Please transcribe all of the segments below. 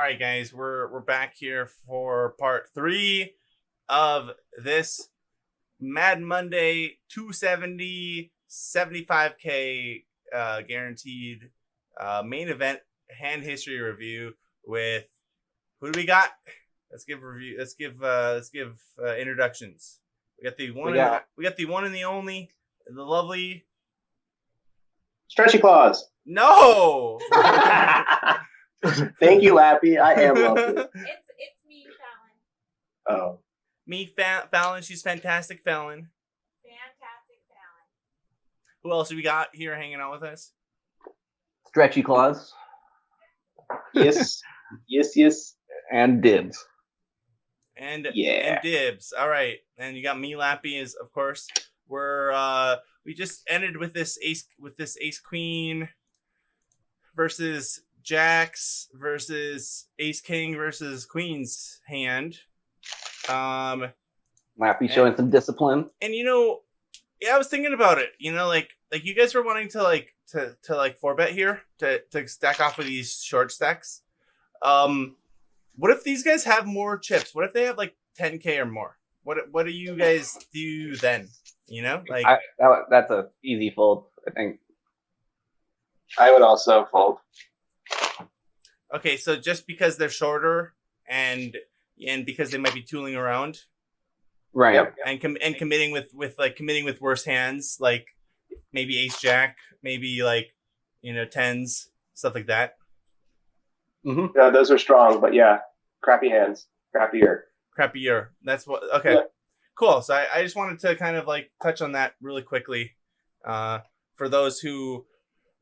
All right, guys, we're back here for part 3 of this Mad Monday 270 75K guaranteed main event hand history review with who do we got? Let's give introductions. We got the one. We got the one and the only, the lovely Stretchy Claus. No. Thank you, Lappy. I am lovely. It's me, Fallon. Oh. Me, Fallon. She's fantastic, Fallon. Fantastic Fallon. Who else do we got here hanging out with us? Stretchy Claus. Yes. Yes. And Dibs. And Dibs. All right. And you got me, Lappy, is of course. We just ended with this ace queen versus jacks versus ace king versus queen's hand. Lappy showing some discipline. And I was thinking about it. Like you guys were wanting to like 4-bet here to stack off with these short stacks. What if these guys have more chips? What if they have like 10K or more? What do you guys do then? That's a easy fold, I think. I would also fold. Okay, so just because they're shorter and because they might be tooling around, right? Yep. And committing with worse hands, like maybe ace jack, maybe like tens, stuff like that. Mm-hmm. Yeah, those are strong, but yeah, crappy hands, crappier. That's what. Okay, yeah. Cool. So I just wanted to kind of like touch on that really quickly, for those who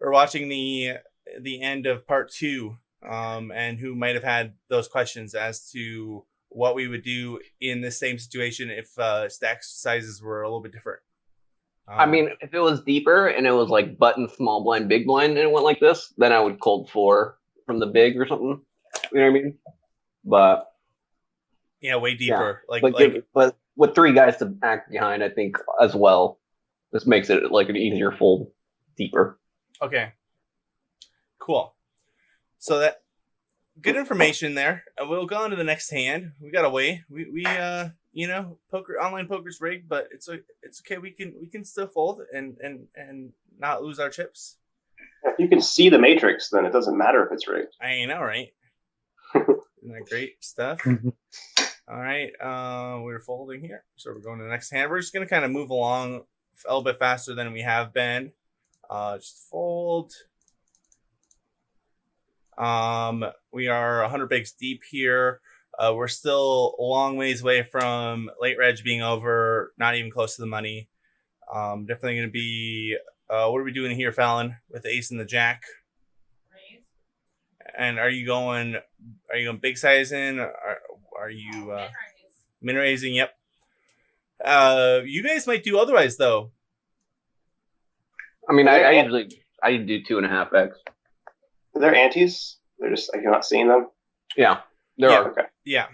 are watching the end of part 2, and who might have had those questions as to what we would do in the same situation if stack sizes were a little bit different. I mean, if it was deeper and it was like button, small blind, big blind, and it went like this, then I would cold 4 from the big or something. You know what I mean? But yeah, way deeper. Yeah. But with 3 guys to act behind, I think as well, this makes it like an easier fold deeper. Okay. Cool. So that good information there. We'll go on to the next hand. We got a way. We online poker's rigged, but it's okay. We can still fold and not lose our chips. If you can see the matrix, then it doesn't matter if it's rigged. I know, right? Isn't that great stuff? All right, we're folding here, so we're going to the next hand. We're just gonna kind of move along a little bit faster than we have been. Just fold. We are 100 bigs deep here. We're still a long ways away from late reg being over, not even close to the money. Definitely going to be, what are we doing here, Fallon, with the ace and the jack? Raise. And are you going big sizing? Are you min raising? Yep. You guys might do otherwise though. I mean, I do 2.5x. They're antes. They're just like you're not seeing them. Yeah, there are. Okay. Yeah.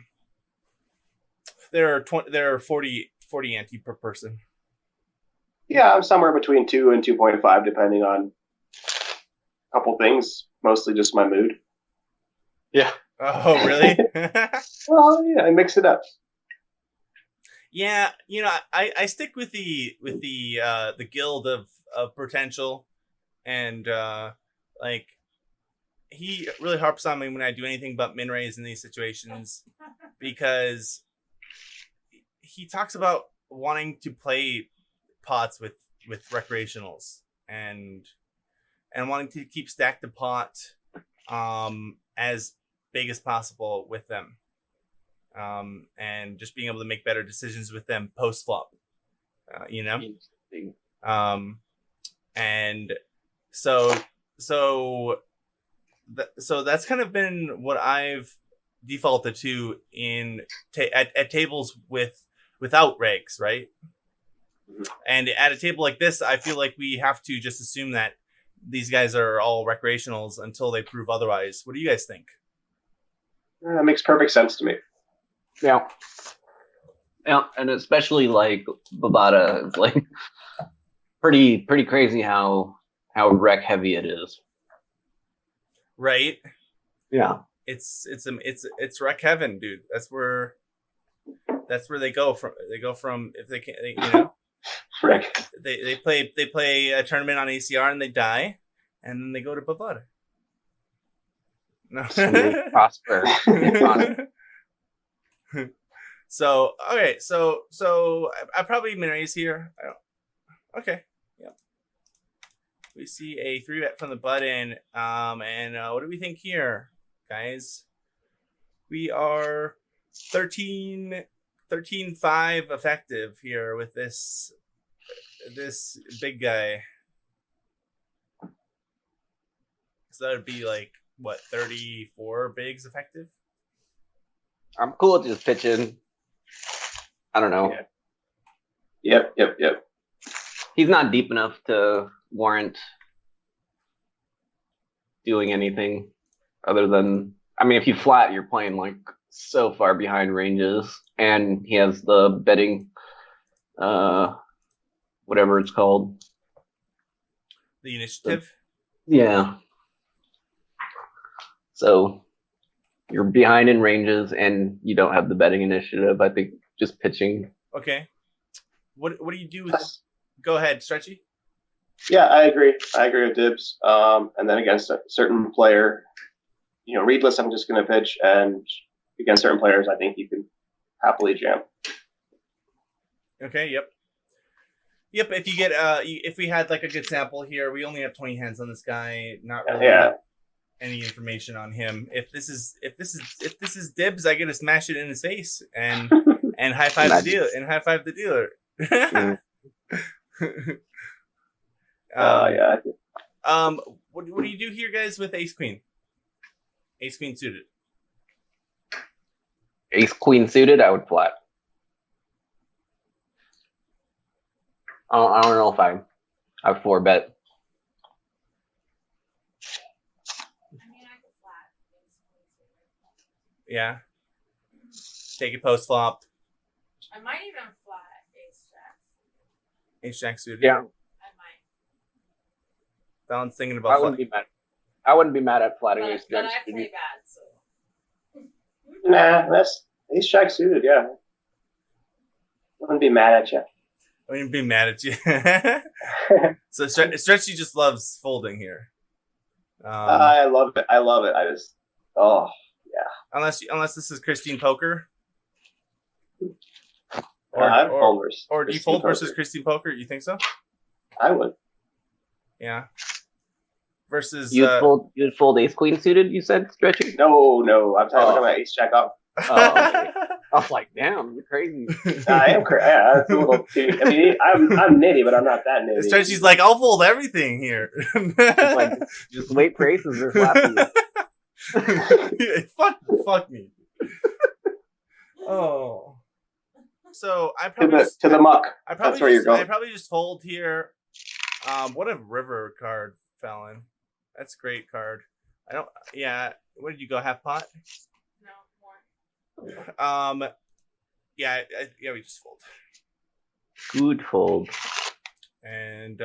There are 40 ante per person. Yeah, I'm somewhere between 2 and 2.5, depending on a couple things. Mostly just my mood. Yeah. Oh, really? Well, yeah, I mix it up. Yeah, I stick with the guild of potential, and like he really harps on me when I do anything but min raise in these situations, because he talks about wanting to play pots with recreationals and wanting to keep stack the pot as big as possible with them, and just being able to make better decisions with them post flop, and so that's kind of been what I've defaulted to at tables without regs, right? And at a table like this, I feel like we have to just assume that these guys are all recreationals until they prove otherwise. What do you guys think? That makes perfect sense to me. Yeah. Yeah, and especially like Bovada is like pretty crazy how rec heavy it is. Right. Yeah. it's wreck heaven, dude. That's where they go from. They go from if they can, Frick. they play a tournament on ACR and they die, and then they go to Bovada. No. Prosper. So okay, so I probably min raise here. Okay, yep. We see a 3-bet from the button. And what do we think here, guys? We are 13-5 effective here with this big guy. So that would be like what, 34 bigs effective? I'm cool with just pitching. I don't know. Yeah. Yep. He's not deep enough to warrant doing anything other than, I mean, if you flat, you're playing like so far behind ranges, and he has the betting, whatever it's called. The initiative? Yeah. So you're behind in ranges and you don't have the betting initiative. I think just pitching. Okay. What do you do with Go ahead, Stretchy. Yeah, I agree with Dibs. And then against a certain player, readless, I'm just going to pitch, and against certain players, I think you can happily jam. Okay. Yep. If you get if we had like a good sample here, we only have 20 hands on this guy. Not really any information on him. If this is Dibs, I get to smash it in his face and high five the dealer Yeah. What do you do here, guys, with Ace Queen? Ace Queen suited. Ace Queen suited, I would flat. I don't know if I have 4-bet. I could flat. Yeah. Take it post flop. I might even flat ace jack. Ace jack suited. Yeah. I might. Fallon's thinking about I wouldn't be mad. I wouldn't be mad at flatting ace But jack I suited. play bad, so. Nah, that's ace jack suited. Yeah, I wouldn't be mad at you. I wouldn't be mad at you. So Stretchy just loves folding here. I love it. I just, Unless this is Christine Poker. I'd fold versus Or do you fold versus Christine Poker? You think so? I would. Yeah. Versus You'd fold ace queen suited, you said, Stretchy? No. I'm talking about ace jack off. Oh, okay. I was like, damn, you're crazy. I am crazy. Yeah, that's a little too. I mean, I'm nitty, but I'm not that nitty. Stretchy's like, I'll fold everything here. Like, just wait for aces or Lappy. Fuck me. Oh. So I probably to the muck. That's where you're going. I probably just fold here. What a river card, Fallon. That's a great card. Yeah. What did you go, half pot? No, more. Yeah, we just fold. Good fold. And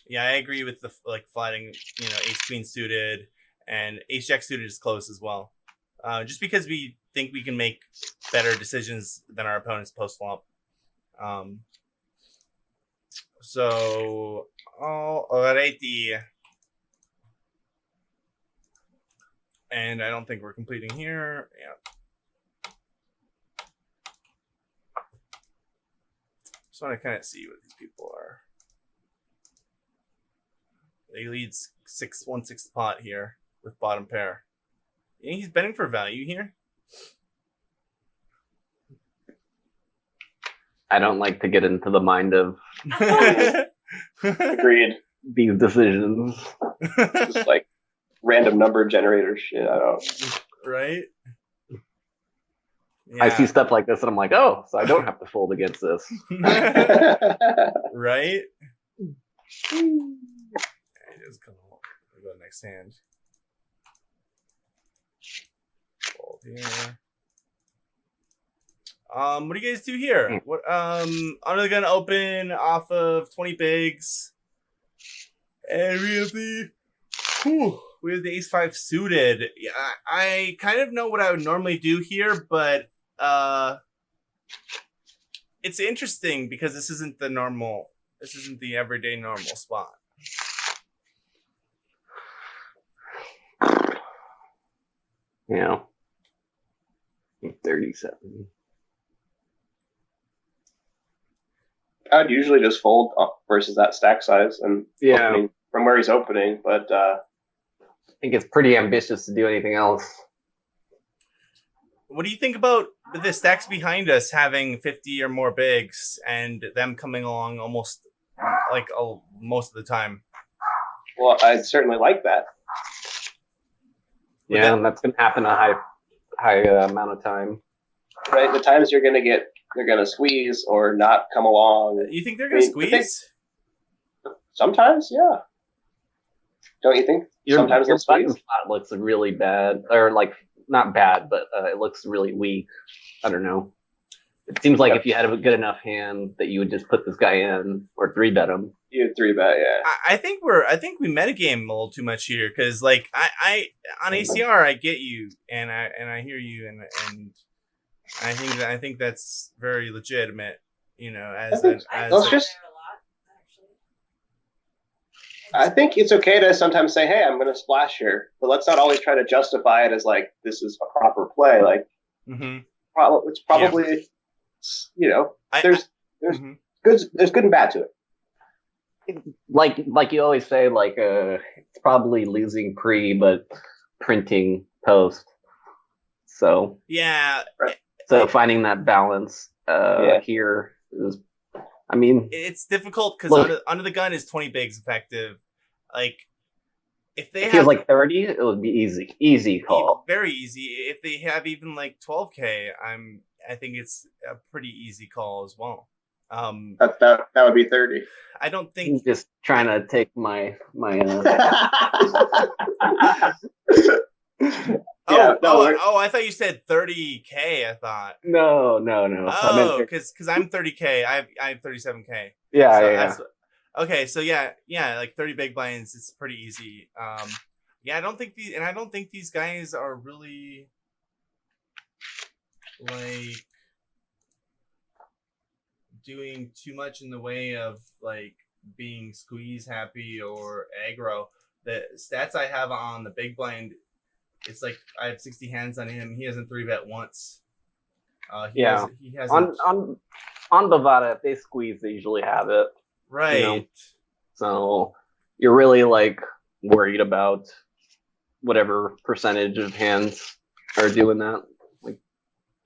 yeah, I agree with the flatting, ace queen suited, and ace jack suited is close as well. Just because we think we can make better decisions than our opponents post flop. So alrighty. And I don't think we're completing here. Yeah. Just want to kind of see what these people are. They lead 1/6 pot here with bottom pair. Yeah, he's betting for value here. I don't like to get into the mind of Agreed. these decisions. Just like random number generator shit. I don't. Right? Yeah. I see stuff like this and I'm like, oh, so I don't have to fold against this. Right? Just come on. We'll go next hand. Fold here. What do you guys do here? What under the gun open off of 20 bigs. And we have the with ace five suited, I kind of know what I would normally do here, but it's interesting because this isn't the everyday normal spot. Yeah. 37. I'd usually just fold versus that stack size and opening from where he's opening, but I think it's pretty ambitious to do anything else. What do you think about the stacks behind us having 50 or more bigs and them coming along almost like most of the time? Well, I'd certainly like that. Yeah, and that's going to happen a high amount of time. Right, the times they're going to squeeze or not come along. You think they're going to squeeze? Sometimes, yeah. Don't you think? Sometimes your they'll squeeze. button spot looks really bad, or like not bad, but it looks really weak. I don't know. It seems like if you had a good enough hand that you would just put this guy in or 3-bet him. You 3-bet, yeah. I think we metagame a little too much here because like I on ACR I get you and I hear you and I think that's very legitimate. You know, I think it's okay to sometimes say, "Hey, I'm going to splash here," but let's not always try to justify it as like this is a proper play. Like, it's probably, there's good and bad to it. Like you always say, like it's probably losing pre, but printing post. So yeah, so finding that balance here is. I mean, it's difficult because under the gun is 20 bigs effective. Like, if they feels like 30, it would be easy call. Very easy. If they have even like 12K, I think it's a pretty easy call as well. That would be 30. I don't think I'm just trying to take my I thought you said 30K. I thought no. Oh, because I'm 30K. I have 37K. Yeah. Okay, so yeah, like 30 big blinds. It's pretty easy. I don't think these guys are really like doing too much in the way of like being squeeze happy or aggro. The stats I have on the big blind, it's like I have 60 hands on him. He hasn't 3-bet once. He hasn't on Bovada. If they squeeze, they usually have it. Right. You know? So you're really like worried about whatever percentage of hands are doing that, like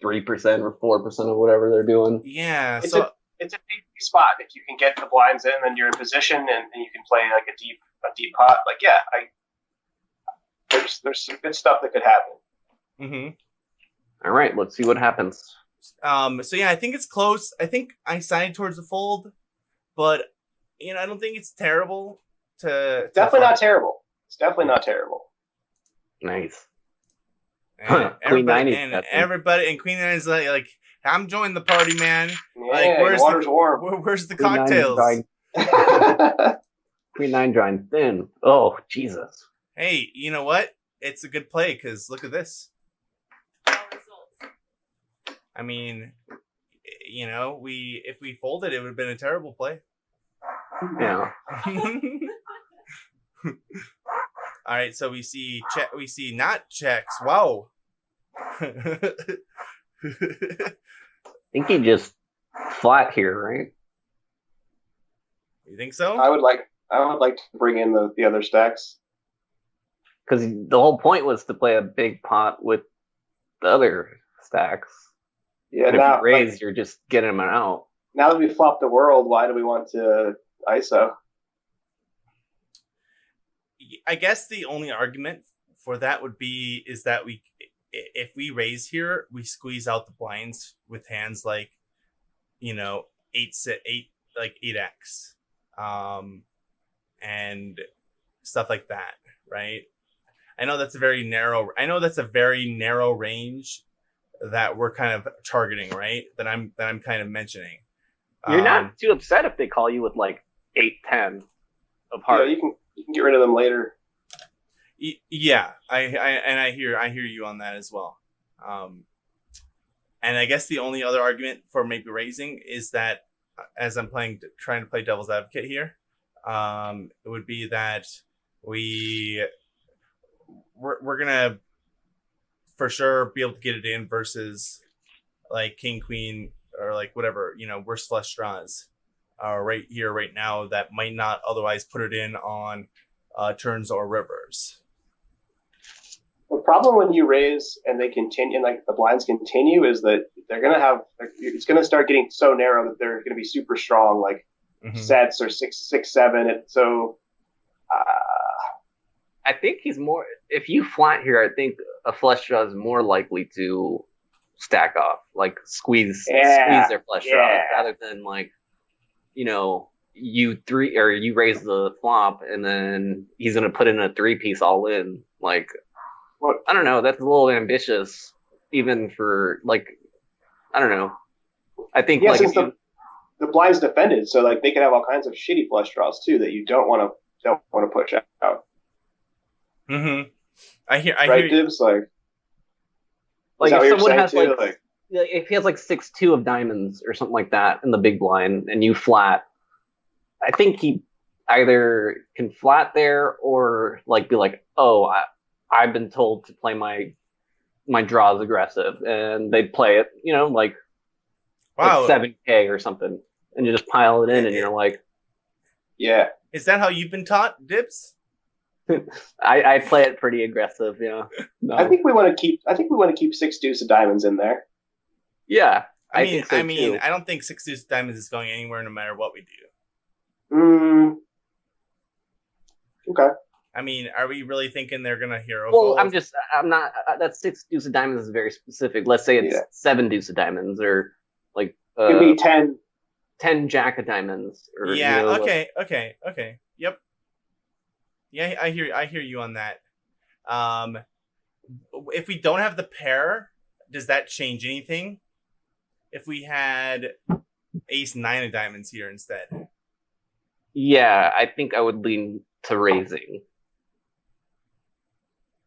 3% or 4% of whatever they're doing. Yeah. It's a tasty spot if you can get the blinds in, then you're in position and you can play like a deep pot. Like there's some good stuff that could happen. Mm-hmm. All right, let's see what happens. So yeah, I think it's close. I think I side towards the fold, but I don't think it's terrible definitely not terrible. It's definitely not terrible. Nice. And everybody and Queen 9 is like I'm joining the party, man. Yeah, like the water's warm. Where's the cocktails? Queen 9 drawing thin. Oh, Jesus. Hey, you know what? It's a good play because look at this. I mean, if we folded, it would have been a terrible play. Yeah. All right, so we see not checks. Wow. I think he just flat here, right? You think so? I would like to bring in the other stacks. Because the whole point was to play a big pot with the other stacks. Yeah, and if you raise, you're just getting them out. Now that we flopped the world, why do we want to ISO? I guess the only argument for that is that if we raise here, we squeeze out the blinds with hands like, 8x, and stuff like that, right? I know that's a very narrow range that we're kind of targeting, right? That I'm kind of mentioning. You're not too upset if they call you with like 8-10 of hearts. Yeah, you can get rid of them later. Yeah, I hear you on that as well. And I guess the only other argument for maybe raising is that as I'm trying to play devil's advocate here, it would be that we're gonna for sure be able to get it in versus like king queen or like whatever, worst flush draws right here right now that might not otherwise put it in on turns or rivers. The problem when you raise and they continue, and like the blinds continue, is that they're gonna have it's gonna start getting so narrow that they're gonna be super strong, like sets or 6-6-7. And so, I think he's more. If you flat here, I think a flush draw is more likely to stack off, like squeeze their flush draw, rather than like, you raise the flop and then he's gonna put in a 3-piece all in, like. Well, I don't know. That's a little ambitious, even for like, I don't know. I think since the blind's defended, so like they could have all kinds of shitty flush draws too that you don't want to push out. Mm-hmm. I hear Dibs, like if someone has like if he has like 6-2 of diamonds or something like that in the big blind and you flat, I think he either can flat there or like be like, oh, I've been told to play my draws aggressive, and they'd play it, like 7K or something, and you just pile it in, and you're like, yeah. Is that how you've been taught, Dibs? I play it pretty aggressive, No. I think we want to keep 6 deuce of diamonds in there. Yeah, I mean, think so too. I don't think 6 deuce of diamonds is going anywhere, no matter what we do. Okay. I mean, are we really thinking they're gonna hero? Well, fold? I'm not. That 6 deuce of diamonds is very specific. Let's say it's 7 deuce of diamonds, or like it could be 10 jack of diamonds. Or, okay. Yep. Yeah, I hear you on that. If we don't have the pair, does that change anything? If we had ace 9 of diamonds here instead? Yeah, I think I would lean to raising.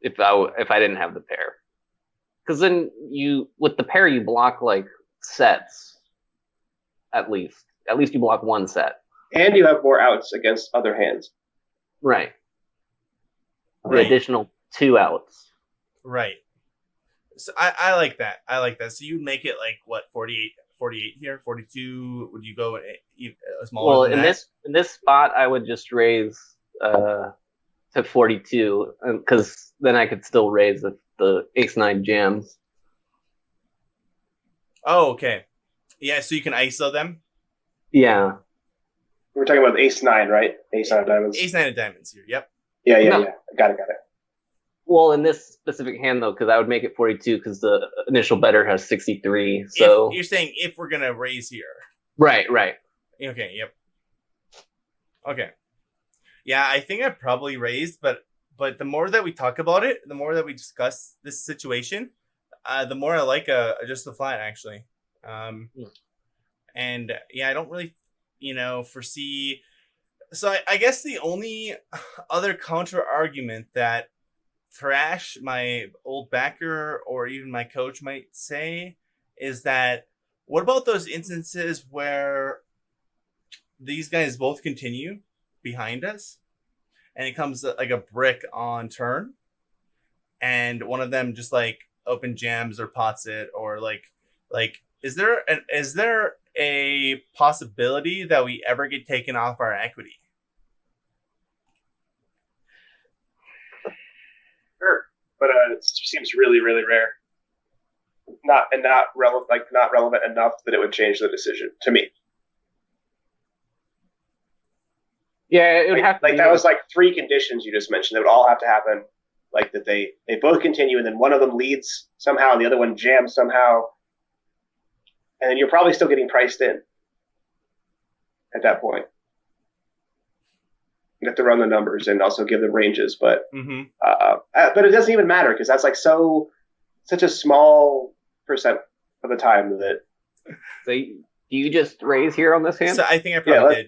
If I didn't have the pair, because then with the pair you block like sets, at least you block one set, and you have more outs against other hands. Right. The additional 2 outs. Right. So I like that. So you'd make it like what 48 here, 42. Would you go smaller? Well, in this spot, I would just raise to 42, because then I could still raise if the ace 9 jams. Oh, okay. Yeah, so you can ISO them? Yeah. We're talking about ace 9, right? Ace 9 of diamonds. Ace 9 of diamonds here, yep. Yeah. Got it. Well, in this specific hand, though, because I would make it 42 because the initial better has 63. So you're saying if we're going to raise here. Right. Okay, yep. Okay. Yeah, I think I probably raised, but the more that we talk about it, the more that we discuss this situation, the more I like just a flat, actually. And yeah, I don't really, foresee. So I guess the only other counter argument that Thrash, my old backer, or even my coach might say is that what about those instances where these guys both continue behind us and it comes like a brick on turn and one of them just like open jams or pots it, or like is there a possibility that we ever get taken off our equity? Sure, but it seems really, really rare. Not relevant enough that it would change the decision to me. Yeah, it would have to be that was like 3 conditions you just mentioned that would all have to happen. Like that they both continue and then one of them leads somehow and the other one jams somehow. And then you're probably still getting priced in at that point. You have to run the numbers and also give them ranges, but but it doesn't even matter because that's like such a small percent of the time that. So you just raise here on this hand? So I think I probably did.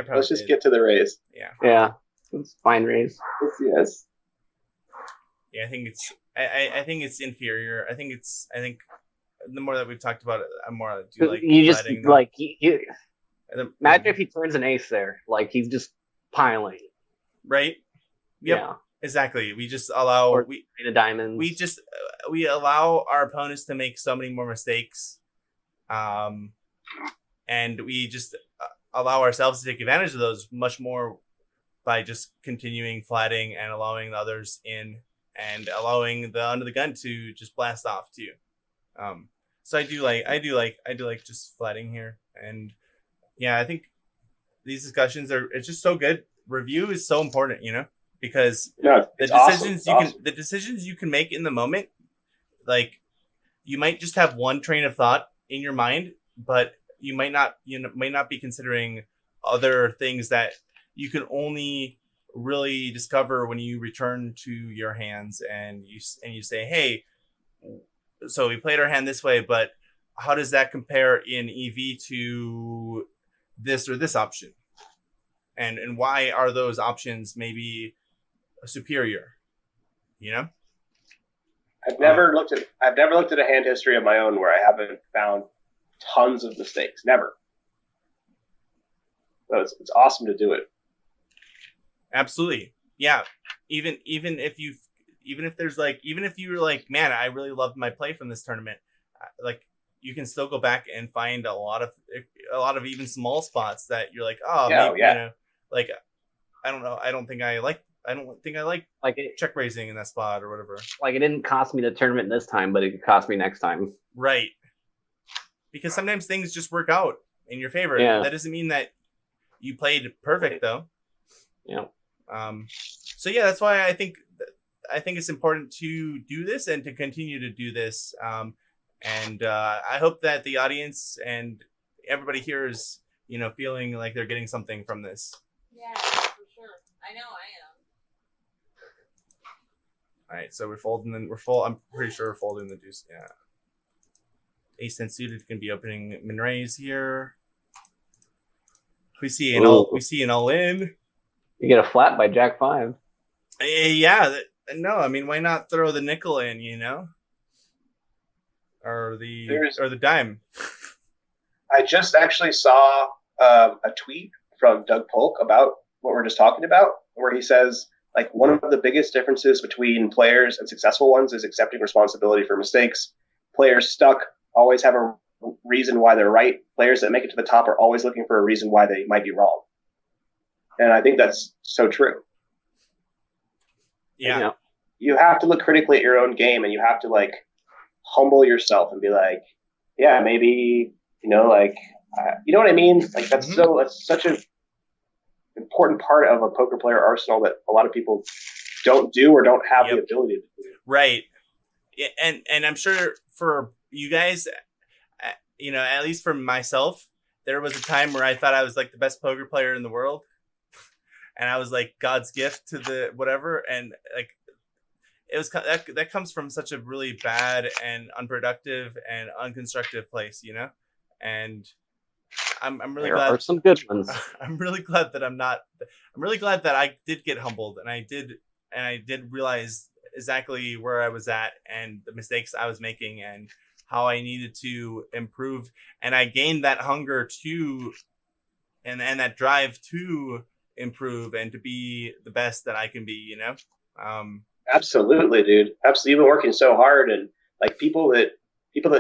Let's just get to the raise. Yeah. Yeah. It's fine raise. Yes. Yeah, I think it's inferior. I think the more that we've talked about it, I'm more do like you just flatting, like imagine if he turns an ace there, like he's just piling. Right. Yep. Yeah. Exactly. We just allow or a diamond. We allow our opponents to make so many more mistakes, and we just allow ourselves to take advantage of those much more by just continuing flatting and allowing the others in and allowing the under the gun to just blast off too. So I do like just flatting here, and yeah, I think these discussions it's just so good. Review is so important, because the decisions you can make in the moment, like you might just have one train of thought in your mind, but you might not be considering other things that you can only really discover when you return to your hands and you say, hey, so we played our hand this way, but how does that compare in EV to this or this option? And why are those options maybe superior? I've never looked at a hand history of my own where I haven't found tons of mistakes. Never. So it's awesome to do it. Absolutely. Yeah. Even if you're like, man, I really loved my play from this tournament, like you can still go back and find a lot of even small spots that you're like, like I don't know, I don't think I like check raising in that spot or whatever. Like it didn't cost me the tournament this time, but it could cost me next time. Right. Because sometimes things just work out in your favor. Yeah. That doesn't mean that you played perfect though. Yeah. So yeah, that's why I think it's important to do this and to continue to do this. And I hope that the audience and everybody here is, feeling like they're getting something from this. Yeah, for sure. I know I am. All right, so we're folding. I'm pretty sure we're folding the deuce. Yeah. Ace 10 suited can be opening min raise here. We see an all in. You get a flat by Jack 5. Yeah. No, I mean, why not throw the nickel in? Or the dime. I just actually saw a tweet from Doug Polk about what we're just talking about, where he says, like, one of the biggest differences between players and successful ones is accepting responsibility for mistakes. Players stuck always have a reason why they're right. Players that make it to the top are always looking for a reason why they might be wrong. And I think that's so true. Yeah. You have to look critically at your own game, and you have to, like, humble yourself and be like, yeah, maybe, you know what I mean? Like, that's such an important part of a poker player arsenal that a lot of people don't do or don't have the ability to do. Right. And I'm sure for you guys, at least for myself, there was a time where I thought I was like the best poker player in the world. And I was like God's gift to the whatever. And like, it was that comes from such a really bad and unproductive and unconstructive place, and I'm really glad. There are some good ones. I'm really glad that I'm not. I'm really glad that I did get humbled, and I did realize exactly where I was at and the mistakes I was making and how I needed to improve. And I gained that hunger to, and that drive to improve and to be the best that I can be. Absolutely, dude. Absolutely. You've been working so hard, and like people that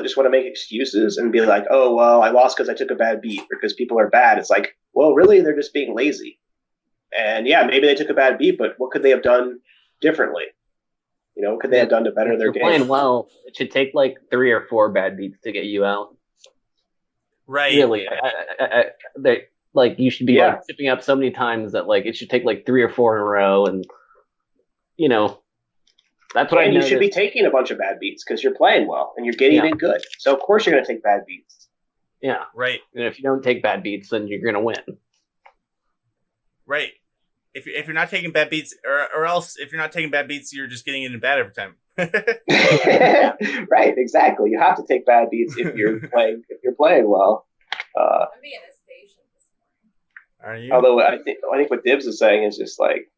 just want to make excuses and be like, oh, well, I lost because I took a bad beat or because people are bad. It's like, well, really, they're just being lazy. And yeah, maybe they took a bad beat, but what could they have done differently? What could they have done to better their game? Playing well, it should take like 3 or 4 bad beats to get you out. Right. Really. You should be like tipping up so many times that like it should take like 3 or 4 in a row, and that's what I noticed. You should be taking a bunch of bad beats because you're playing well and you're getting in good. So of course you're going to take bad beats. Yeah. Right. And if you don't take bad beats, then you're going to win. Right. If you're not taking bad beats, or else if you're not taking bad beats, you're just getting into bad every time. Right. Exactly. You have to take bad beats if you're playing well. I'm being a station this morning. Are you? Although I think what Dibs is saying is just like,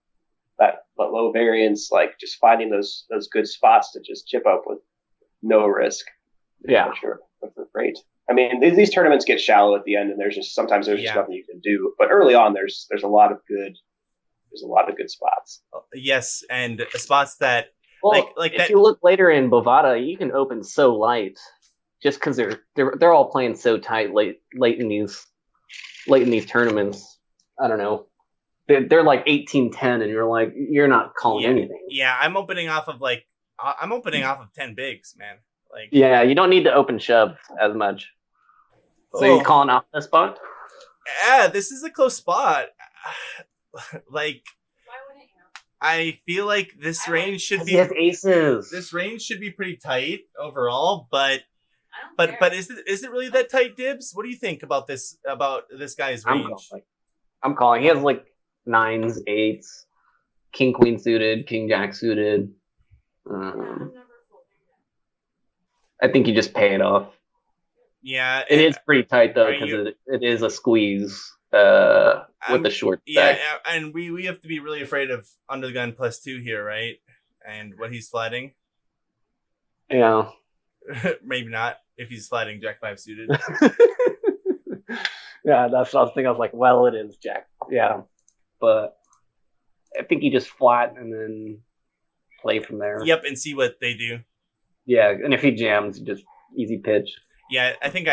that low variance, like just finding those good spots to just chip up with no risk. Yeah, for sure. That's great. I mean, these tournaments get shallow at the end, and there's just nothing you can do. But early on, there's a lot of good spots. Yes, and spots that if that, you look later in Bovada, you can open so light, just because they're all playing so tight late in these tournaments. I don't know. They're like 18-10, and you're like, you're not calling anything. Yeah, I'm opening off of 10 bigs, man. Like, yeah, you don't need to open shove as much. So you're calling off this spot? Yeah, this is a close spot. Like, why wouldn't you? I feel like this range should be aces. This range should be pretty tight overall, but is it really that tight, Dibs? What do you think about this guy's range? I'm calling. He has like 9s, 8s, king queen suited, king jack suited. I think you just pay it off. Yeah, it is pretty tight though, because it is a squeeze with the short stack. Yeah, and we have to be really afraid of under the gun +2 here, right? And what he's flatting. Yeah, maybe not if he's flatting Jack 5 suited. Yeah, that's what I was thinking. I was like, well, it is Jack. Yeah, but I think you just flat and then play from there. Yep, and see what they do. Yeah, and if he jams, just easy pitch. Yeah, I think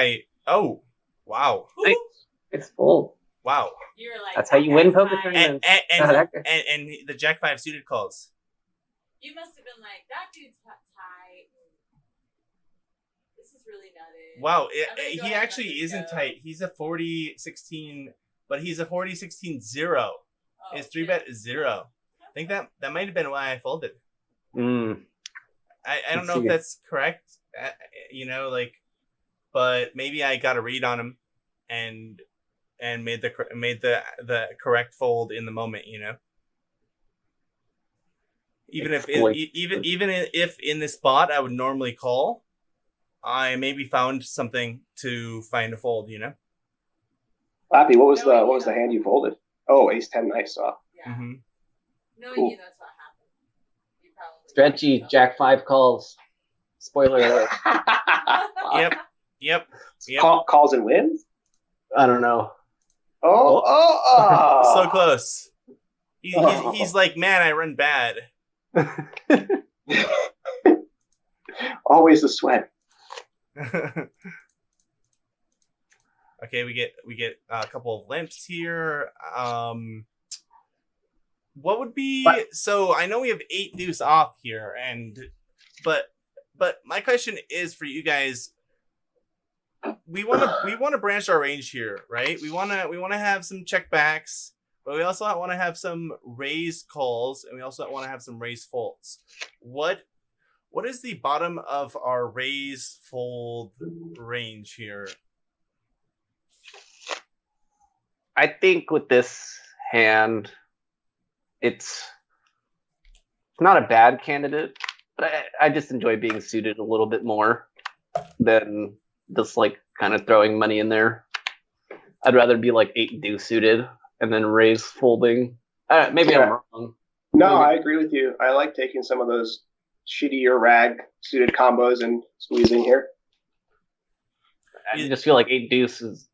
oh, wow. It's full. Wow. You're like, that's how you win poker tournaments. And the Jack 5 suited calls. You must have been like, that dude's tight. This is really nutted. Wow, he actually isn't tight. He's a 40-16, but he's a 40-16-0. His 3-bet is 0. I think that might have been why I folded. I don't know if that's correct, but maybe I got a read on him and made the correct fold in the moment, Even if in this spot I would normally call, I maybe found something to find a fold, Lappy, what was the hand you folded? Oh, ace 10 nice off. Yeah. Mm-hmm. Knowing you, that's what happened. You probably stretchy Jack 5 calls. Spoiler alert. Yep. Calls and wins? I don't know. Oh. So close. He's like, man, I run bad. Always the sweat. Okay, we get a couple of limps here. What would be so? I know we have 8 deuce off here, but my question is for you guys. We want to branch our range here, right? We want to have some checkbacks, but we also want to have some raise calls, and we also want to have some raise folds. What is the bottom of our raise fold range here? I think with this hand, it's not a bad candidate, but I just enjoy being suited a little bit more than just like kind of throwing money in there. I'd rather be like 8 deuce suited and then raise folding. Maybe I'm wrong. No, I agree with you. I like taking some of those shittier rag suited combos and squeezing here. I just feel like 8 deuce is.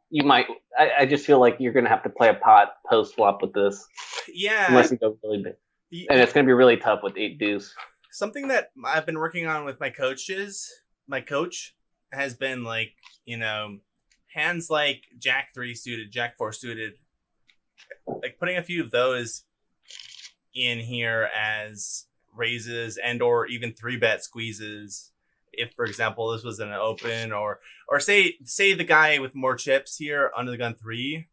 You might. I just feel like you're going to have to play a pot post flop with this. Yeah. Unless you go really big. And it's going to be really tough with 8 deuce. Something that I've been working on with my coach has been like, hands like Jack 3 suited, Jack 4 suited, like putting a few of those in here as raises and or even 3-bet squeezes. If, for example, this was an open or say the guy with more chips here under the gun 3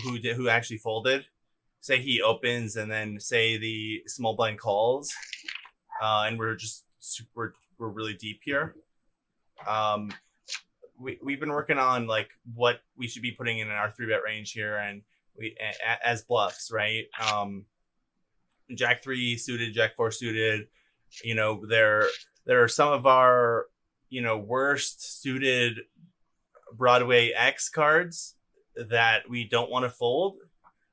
who actually folded, say he opens and then say the small blind calls, and we're really deep here. We've been working on like what we should be putting in our 3-bet range here, and we as bluffs, right? Jack 3 suited, Jack 4 suited, there are some of our, worst suited Broadway X cards that we don't want to fold,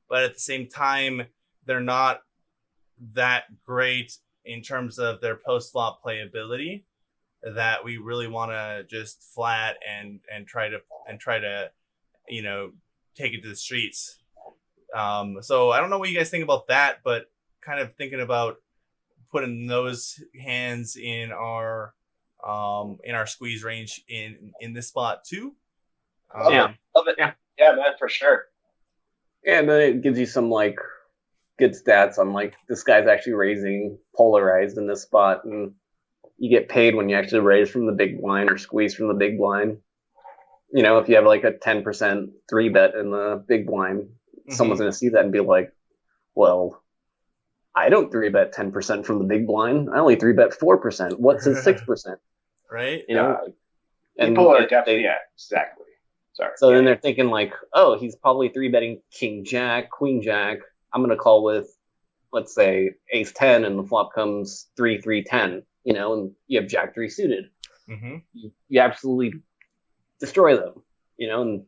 but at the same time, they're not that great in terms of their post flop playability that we really want to just flat and try to take it to the streets. So I don't know what you guys think about that, but kind of thinking about putting those hands in our squeeze range in this spot too. Love it. Yeah, man, for sure. Yeah, and then it gives you some like good stats on like this guy's actually raising polarized in this spot, and you get paid when you actually raise from the big blind or squeeze from the big blind. If you have like a 10% 3-bet in the big blind, someone's going to see that and be like, well, I don't 3-bet 10% from the big blind. I only 3-bet 4%. What's his 6%? Right? And people are definitely, exactly. Sorry. So then they're thinking like, oh, he's probably 3-betting king jack, queen jack. I'm going to call with, let's say, ace 10, and the flop comes 3-3-10, and you have jack 3 suited. Mm-hmm. You absolutely destroy them, and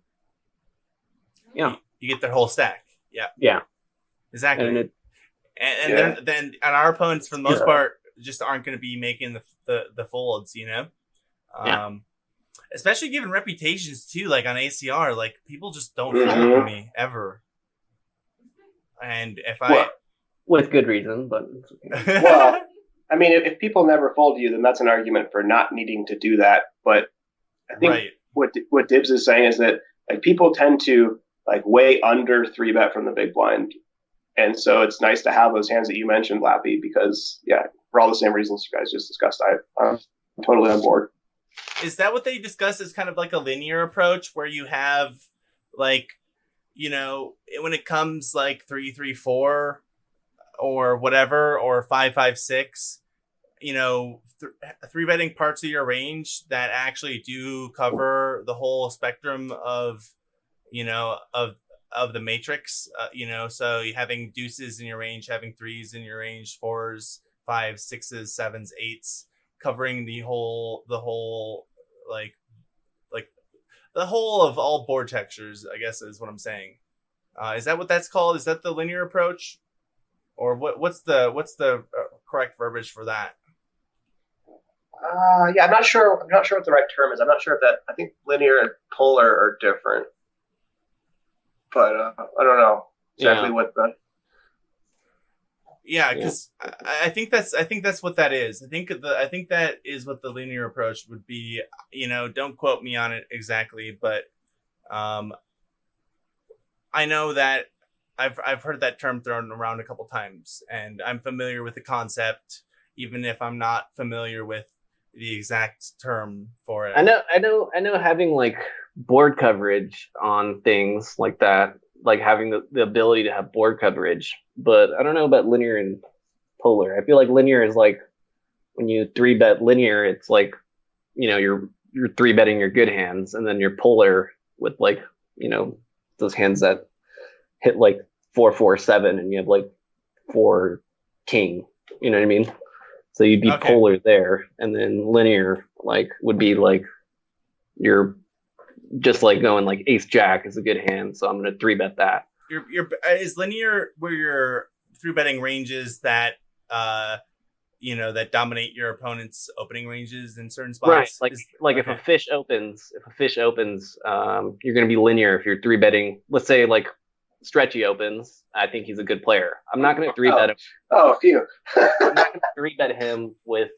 you get their whole stack. Yeah, exactly. And then our opponents, for the most part, just aren't going to be making the folds, especially given reputations too, like on ACR, like people just don't fold to me ever. And if with good reason, but well, I mean, if people never fold to you, then that's an argument for not needing to do that. But I think what Dibs is saying is that like people tend to like way under 3-bet from the big blind, and so it's nice to have those hands that you mentioned, Lappy, because for all the same reasons you guys just discussed, I'm totally on board. Is that what they discussed as kind of like a linear approach, where you have like, when it comes like 3-3-4 or whatever, or 5-5-6, 3-betting parts of your range that actually do cover the whole spectrum of the matrix, so you having deuces in your range, having threes in your range, 4s, 5s, 6s, 7s, 8s, covering the whole like the whole of all board textures, I guess is what I'm saying. Is that what that's called? Is that the linear approach, or what's the correct verbiage for that? I'm not sure what the right term is. I'm not sure if that. I think linear and polar are different, but I don't know exactly what the. Yeah, because I think that's what that is. I think that is what the linear approach would be. Don't quote me on it exactly, but I know that I've heard that term thrown around a couple times, and I'm familiar with the concept, even if I'm not familiar with the exact term for it. I know having like board coverage on things like that, like having the ability to have board coverage, but I don't know about linear and polar. I feel like linear is like when you 3-bet linear, it's like, you're 3-betting your good hands, and then you're polar with like, those hands that hit like 4-4-7, and you have like 4 king, you know what I mean? So you'd be polar there, and then linear like would be like you're just like going like ace jack is a good hand, so I'm gonna 3-bet that. Is linear where you're 3-betting ranges that that dominate your opponent's opening ranges in certain spots? Right, if a fish opens, you're gonna be linear if you're 3-betting. Let's say like Stretchy opens. I think he's a good player. I'm not gonna 3-bet him. Phew. I'm not gonna 3-bet him with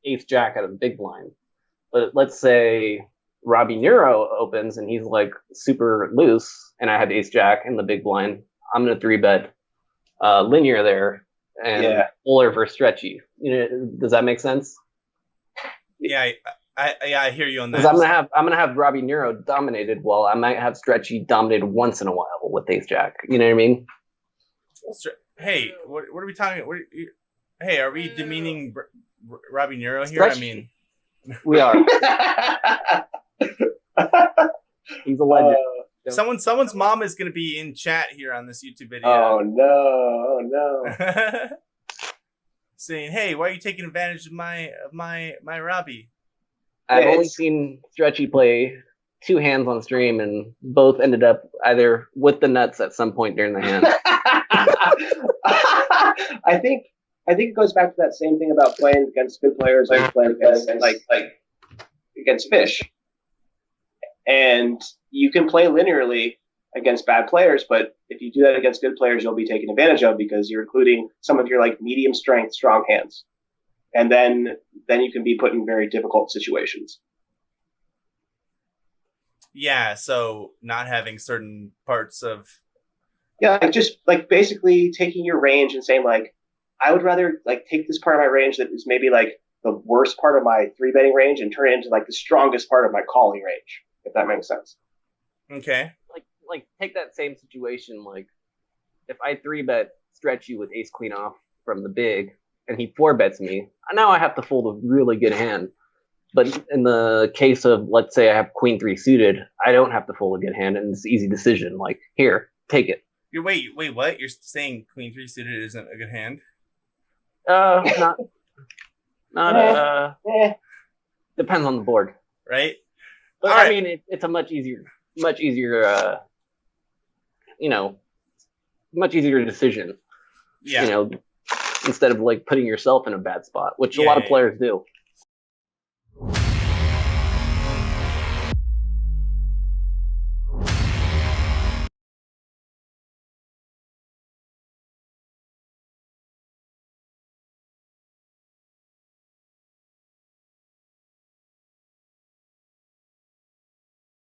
ace jack out of the big blind. But let's say Robbie Neuro opens and he's like super loose, and I have ace jack in the big blind. I'm gonna 3-bet linear there and polar versus Stretchy. Does that make sense? Yeah, I hear you on that. Because I'm gonna have Robbie Neuro dominated, while I might have Stretchy dominated once in a while with ace jack. You know what I mean? Hey, what are we talking? Hey, are we demeaning Robbie Neuro here? Stretchy. I mean, we are. He's a legend. Someone's mom is going to be in chat here on this YouTube video. Oh no! Saying, "Hey, why are you taking advantage of my Robbie?" I've only seen Stretchy play 2 hands on stream, and both ended up either with the nuts at some point during the hand. I think it goes back to that same thing about playing against good players and playing against against fish. And you can play linearly against bad players, but if you do that against good players, you'll be taken advantage of because you're including some of your like medium strength, strong hands. And then you can be put in very difficult situations. Yeah, so not having certain parts of... Yeah, just like basically taking your range and saying like, I would rather like take this part of my range that is maybe like the worst part of my 3-betting range and turn it into like the strongest part of my calling range, if that makes sense. Okay. Like take that same situation, like if I 3-bet stretch you with ace queen off from the big and he 4-bets me, now I have to fold a really good hand. But in the case of, let's say I have queen 3 suited, I don't have to fold a good hand and it's an easy decision. Like, here, take it. Wait, what? You're saying queen 3 suited isn't a good hand? Depends on the board. Right? But I mean, it's a much easier, much easier decision. Yeah. Instead of like putting yourself in a bad spot, which a lot of players do.